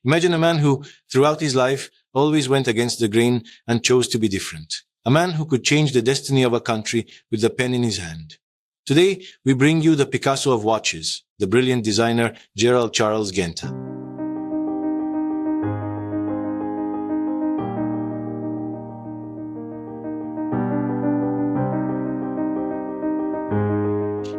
Imagine a man who, throughout his life, always went against the grain and chose to be different. A man who could change the destiny of a country with the pen in his hand. Today, we bring you the Picasso of watches, the brilliant designer Gerald Charles Genta.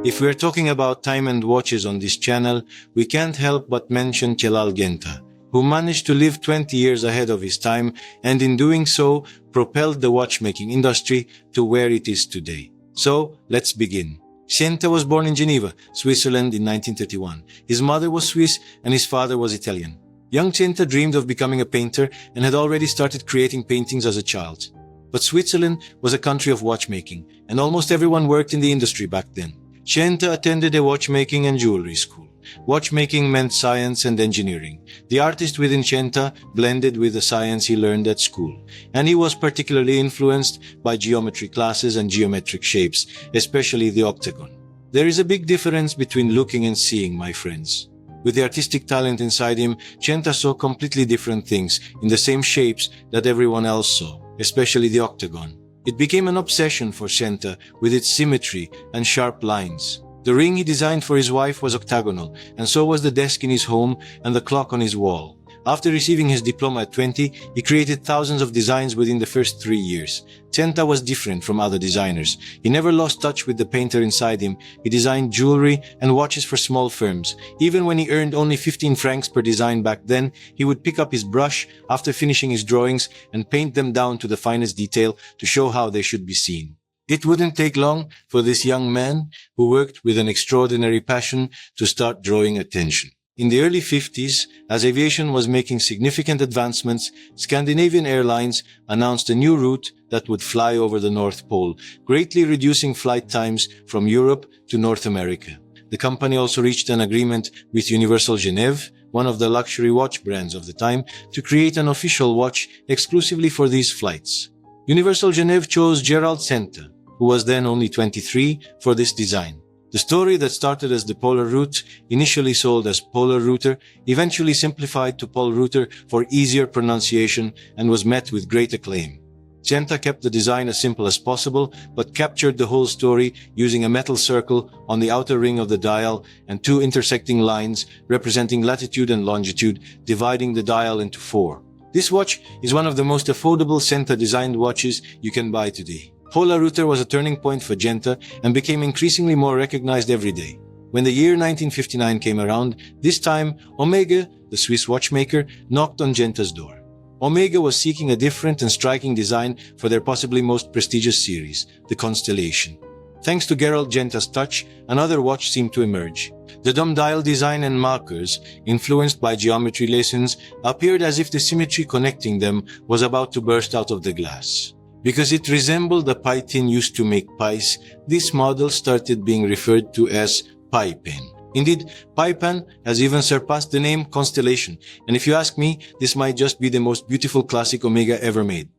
If we're talking about time and watches on this channel, we can't help but mention Gerald Genta, who managed to live 20 years ahead of his time and in doing so propelled the watchmaking industry to where it is today. So, let's begin. Genta was born in Geneva, Switzerland in 1931. His mother was Swiss and his father was Italian. Young Genta dreamed of becoming a painter and had already started creating paintings as a child. But Switzerland was a country of watchmaking, and almost everyone worked in the industry back then. Genta attended a watchmaking and jewelry school. Watchmaking meant science and engineering. The artist within Genta blended with the science he learned at school, and he was particularly influenced by geometry classes and geometric shapes, especially the octagon. There is a big difference between looking and seeing, my friends. With the artistic talent inside him, Genta saw completely different things in the same shapes that everyone else saw, especially the octagon. It became an obsession for Genta with its symmetry and sharp lines. The ring he designed for his wife was octagonal, and so was the desk in his home and the clock on his wall. After receiving his diploma at 20, he created thousands of designs within the first 3 years. Genta was different from other designers. He never lost touch with the painter inside him. He designed jewelry and watches for small firms. Even when he earned only 15 francs per design back then, he would pick up his brush after finishing his drawings and paint them down to the finest detail to show how they should be seen. It wouldn't take long for this young man, who worked with an extraordinary passion, to start drawing attention. In the early 50s, as aviation was making significant advancements, Scandinavian Airlines announced a new route that would fly over the North Pole, greatly reducing flight times from Europe to North America. The company also reached an agreement with Universal Genève, one of the luxury watch brands of the time, to create an official watch exclusively for these flights. Universal Genève chose Gerald Genta, who was then only 23, for this design. The story that started as the Polerouter, initially sold as Polerouter, eventually simplified to Polerouter for easier pronunciation and was met with great acclaim. Genta kept the design as simple as possible, but captured the whole story using a metal circle on the outer ring of the dial and 2 intersecting lines representing latitude and longitude, dividing the dial into 4. This watch is one of the most affordable Genta-designed watches you can buy today. Polerouter was a turning point for Genta and became increasingly more recognized every day. When the year 1959 came around, this time Omega, the Swiss watchmaker, knocked on Genta's door. Omega was seeking a different and striking design for their possibly most prestigious series, the Constellation. Thanks to Gerald Genta's touch, another watch seemed to emerge. The dome dial design and markers, influenced by geometry lessons, appeared as if the symmetry connecting them was about to burst out of the glass. Because it resembled the pie tin used to make pies, this model started being referred to as pie pen. Indeed, pie pen has even surpassed the name Constellation, and if you ask me, this might just be the most beautiful classic Omega ever made.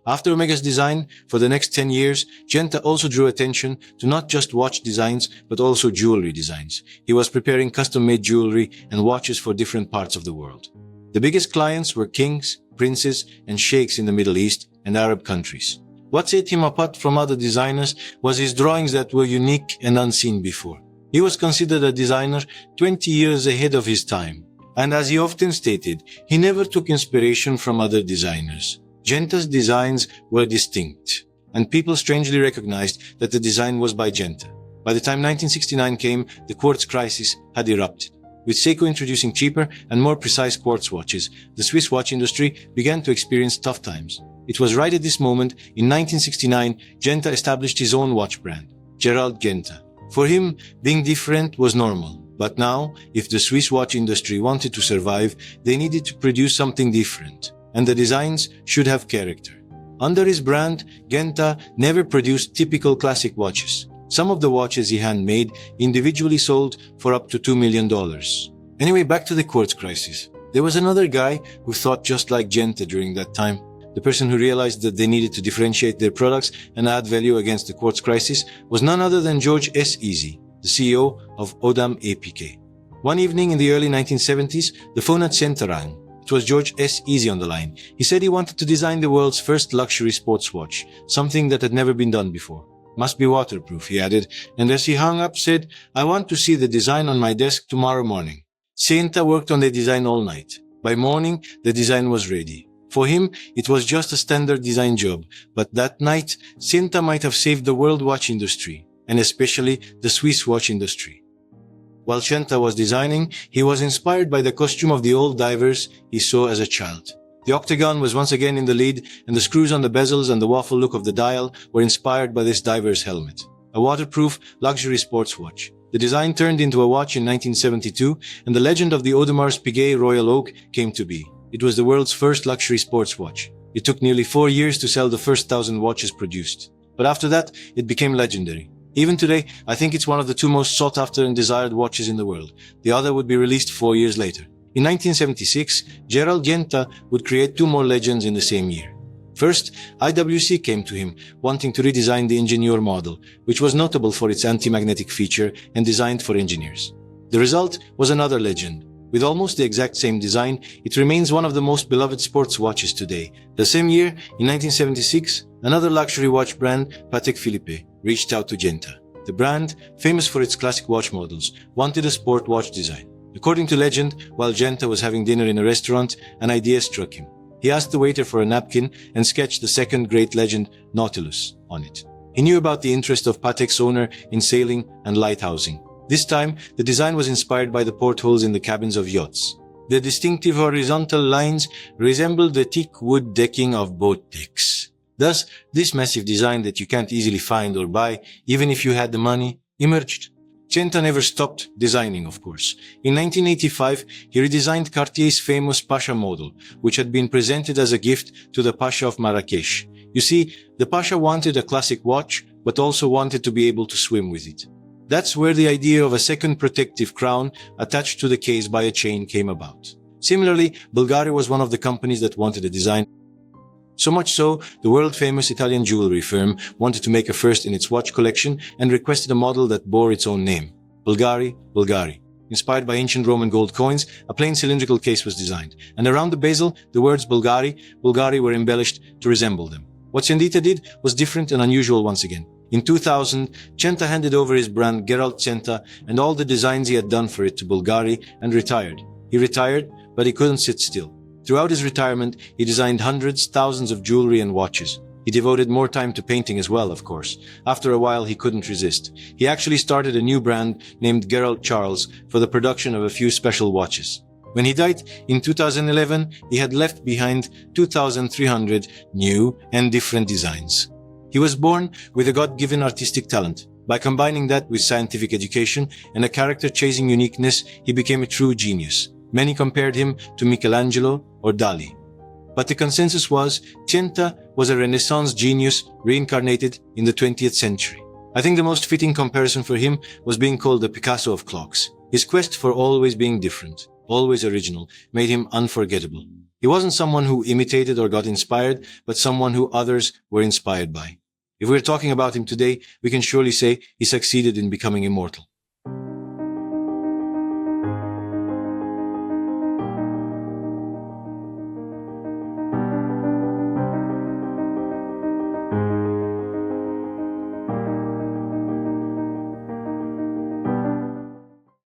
After Omega's design, for the next 10 years, Genta also drew attention to not just watch designs, but also jewelry designs. He was preparing custom-made jewelry and watches for different parts of the world. The biggest clients were kings, princes, and sheikhs in the Middle East and Arab countries. What set him apart from other designers was his drawings that were unique and unseen before. He was considered a designer 20 years ahead of his time, and as he often stated, he never took inspiration from other designers. Genta's designs were distinct, and people strangely recognized that the design was by Genta. By the time 1969 came, the quartz crisis had erupted. With Seiko introducing cheaper and more precise quartz watches, the Swiss watch industry began to experience tough times. It was right at this moment, in 1969, Genta established his own watch brand, Gerald Genta. For him, being different was normal. But now, if the Swiss watch industry wanted to survive, they needed to produce something different, and the designs should have character. Under his brand, Genta never produced typical classic watches. Some of the watches he handmade individually sold for up to $2 million. Anyway, back to the quartz crisis. There was another guy who thought just like Genta during that time. The person who realized that they needed to differentiate their products and add value against the quartz crisis was none other than George S. Easy, the CEO of Odam APK. One evening in the early 1970s, the phone at Genta rang. It was George S. Easy on the line. He said he wanted to design the world's first luxury sports watch, something that had never been done before. Must be waterproof, he added, and as he hung up said, I want to see the design on my desk tomorrow morning. Genta worked on the design all night. By morning, the design was ready. For him, it was just a standard design job, but that night, Genta might have saved the world watch industry, and especially the Swiss watch industry. While Genta was designing, he was inspired by the costume of the old divers he saw as a child. The octagon was once again in the lead, and the screws on the bezels and the waffle look of the dial were inspired by this diver's helmet. A waterproof, luxury sports watch. The design turned into a watch in 1972, and the legend of the Audemars Piguet Royal Oak came to be. It was the world's first luxury sports watch. It took nearly 4 years to sell the first 1,000 watches produced. But after that, it became legendary. Even today, I think it's one of the two most sought-after and desired watches in the world. The other would be released 4 years later. In 1976, Gerald Genta would create two more legends in the same year. First, IWC came to him, wanting to redesign the Ingenieur model, which was notable for its anti-magnetic feature and designed for engineers. The result was another legend. With almost the exact same design, it remains one of the most beloved sports watches today. The same year, in 1976, another luxury watch brand, Patek Philippe, reached out to Genta. The brand, famous for its classic watch models, wanted a sport watch design. According to legend, while Genta was having dinner in a restaurant, an idea struck him. He asked the waiter for a napkin and sketched the second great legend, Nautilus, on it. He knew about the interest of Patek's owner in sailing and lighthousing. This time, the design was inspired by the portholes in the cabins of yachts. The distinctive horizontal lines resembled the thick wood decking of boat decks. Thus, this massive design that you can't easily find or buy, even if you had the money, emerged. Genta never stopped designing, of course. In 1985, he redesigned Cartier's famous Pasha model, which had been presented as a gift to the Pasha of Marrakesh. You see, the Pasha wanted a classic watch, but also wanted to be able to swim with it. That's where the idea of a second protective crown attached to the case by a chain came about. Similarly, Bulgari was one of the companies that wanted a design. So much so, the world-famous Italian jewelry firm wanted to make a first in its watch collection and requested a model that bore its own name. Bulgari, Bulgari. Inspired by ancient Roman gold coins, a plain cylindrical case was designed, and around the bezel, the words Bulgari, Bulgari were embellished to resemble them. What Genta did was different and unusual once again. In 2000, Genta handed over his brand Gerald Genta and all the designs he had done for it to Bulgari and retired. He retired, but he couldn't sit still. Throughout his retirement, he designed hundreds, thousands of jewelry and watches. He devoted more time to painting as well, of course. After a while, he couldn't resist. He actually started a new brand named Gerald Charles for the production of a few special watches. When he died in 2011, he had left behind 2,300 new and different designs. He was born with a God-given artistic talent. By combining that with scientific education and a character-chasing uniqueness, he became a true genius. Many compared him to Michelangelo or Dali. But the consensus was, Genta was a Renaissance genius reincarnated in the 20th century. I think the most fitting comparison for him was being called the Picasso of clocks. His quest for always being different, always original, made him unforgettable. He wasn't someone who imitated or got inspired, but someone who others were inspired by. If we're talking about him today, we can surely say he succeeded in becoming immortal.